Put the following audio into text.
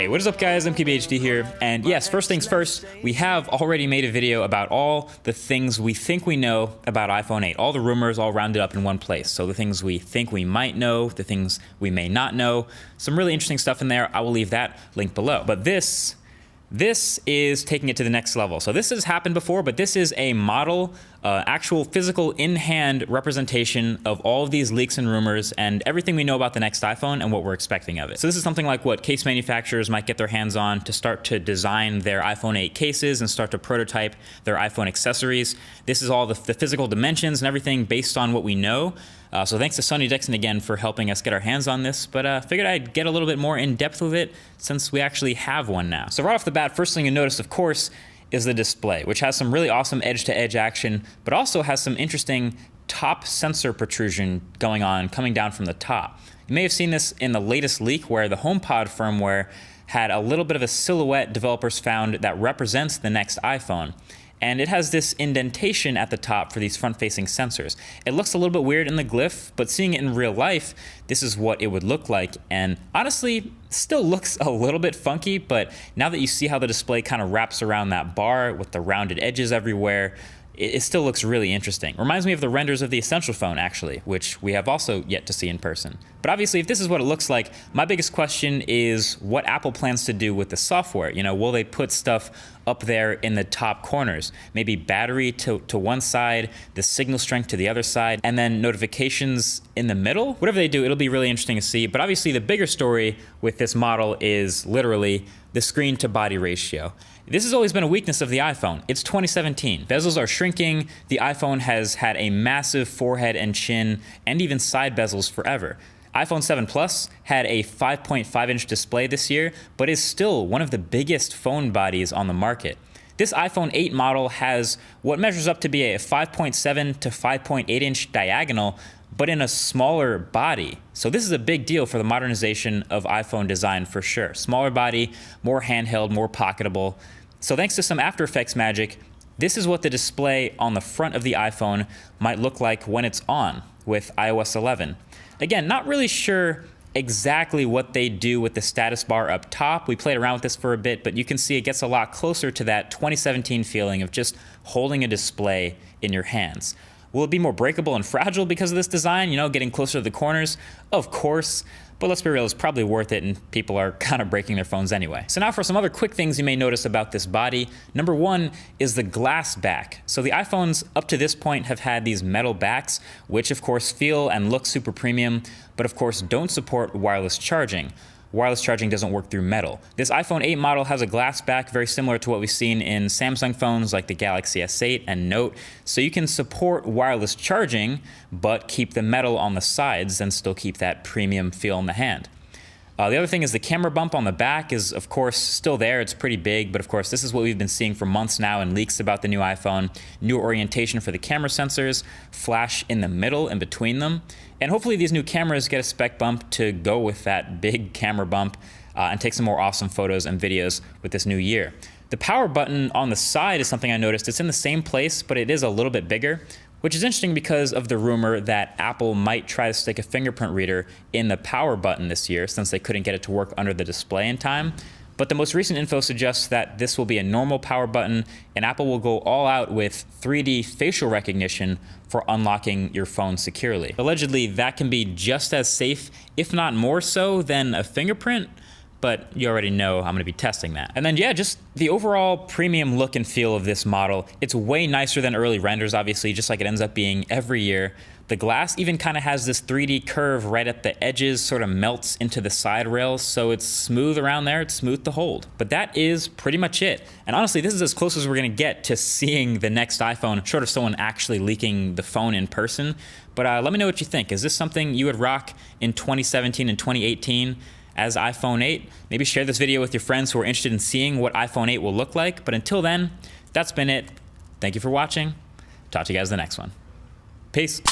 Hey, what is up guys, MKBHD here, and yes, first things first, we have already made a video about all the things we think we know about iPhone 8, all the rumors all rounded up in one place. So the things we think we might know, the things we may not know, some really interesting stuff in there. I will leave that link below. But this is taking it to the next level. So this has happened before, but this is a model, actual physical in-hand representation of all of these leaks and rumors and everything we know about the next iPhone and what we're expecting of it. So this is something like what case manufacturers might get their hands on to start to design their iPhone 8 cases and start to prototype their iPhone accessories. This is all the physical dimensions and everything based on what we know. So thanks to Sonny Dixon again for helping us get our hands on this, but figured I'd get a little bit more in depth with it since we actually have one now. So right off the bat, first thing you notice, of course, is the display, which has some really awesome edge-to-edge action, but also has some interesting top sensor protrusion going on, coming down from the top. You may have seen this in the latest leak where the HomePod firmware had a little bit of a silhouette developers found that represents the next iPhone. And it has this indentation at the top for these front-facing sensors. It looks a little bit weird in the glyph, but seeing it in real life, this is what it would look like. And honestly, still looks a little bit funky, but now that you see how the display kind of wraps around that bar with the rounded edges everywhere, it still looks really interesting. Reminds me of the renders of the Essential phone, actually, which we have also yet to see in person. But obviously, if this is what it looks like, my biggest question is what Apple plans to do with the software. You know, will they put stuff up there in the top corners? Maybe battery to one side, the signal strength to the other side, and then notifications in the middle? Whatever they do, it'll be really interesting to see. But obviously, the bigger story with this model is literally the screen to body ratio. This has always been a weakness of the iPhone. It's 2017. Bezels are shrinking. The iPhone has had a massive forehead and chin and even side bezels forever. iPhone 7 Plus had a 5.5-inch display this year, but is still one of the biggest phone bodies on the market. This iPhone 8 model has what measures up to be a 5.7 to 5.8-inch diagonal, but in a smaller body. So this is a big deal for the modernization of iPhone design for sure. Smaller body, more handheld, more pocketable. So thanks to some After Effects magic, this is what the display on the front of the iPhone might look like when it's on with iOS 11. Again, not really sure exactly what they do with the status bar up top. We played around with this for a bit, but you can see it gets a lot closer to that 2017 feeling of just holding a display in your hands. Will it be more breakable and fragile because of this design, you know, getting closer to the corners? Of course, but let's be real, it's probably worth it and people are kind of breaking their phones anyway. So now for some other quick things you may notice about this body. Number one is the glass back. So the iPhones up to this point have had these metal backs, which of course feel and look super premium, but of course don't support wireless charging. Wireless charging doesn't work through metal. This iPhone 8 model has a glass back very similar to what we've seen in Samsung phones like the Galaxy S8 and Note. So you can support wireless charging, but keep the metal on the sides and still keep that premium feel in the hand. The other thing is the camera bump on the back is, of course, still there. It's pretty big, but of course, this is what we've been seeing for months now in leaks about the new iPhone. New orientation for the camera sensors, flash in the middle and between them. And hopefully these new cameras get a spec bump to go with that big camera bump and take some more awesome photos and videos with this new year. The power button on the side is something I noticed. It's in the same place, but it is a little bit bigger, which is interesting because of the rumor that Apple might try to stick a fingerprint reader in the power button this year since they couldn't get it to work under the display in time. But the most recent info suggests that this will be a normal power button and Apple will go all out with 3D facial recognition for unlocking your phone securely. Allegedly, that can be just as safe, if not more so, than a fingerprint, but you already know I'm gonna be testing that. And then yeah, just the overall premium look and feel of this model. It's way nicer than early renders, obviously, just like it ends up being every year. The glass even kind of has this 3D curve right at the edges, sort of melts into the side rails, so it's smooth around there, it's smooth to hold. But that is pretty much it. And honestly, this is as close as we're gonna get to seeing the next iPhone, short of someone actually leaking the phone in person. But let me know what you think. Is this something you would rock in 2017 and 2018? As iPhone 8. Maybe share this video with your friends who are interested in seeing what iPhone 8 will look like. But until then, that's been it. Thank you for watching. Talk to you guys in the next one. Peace.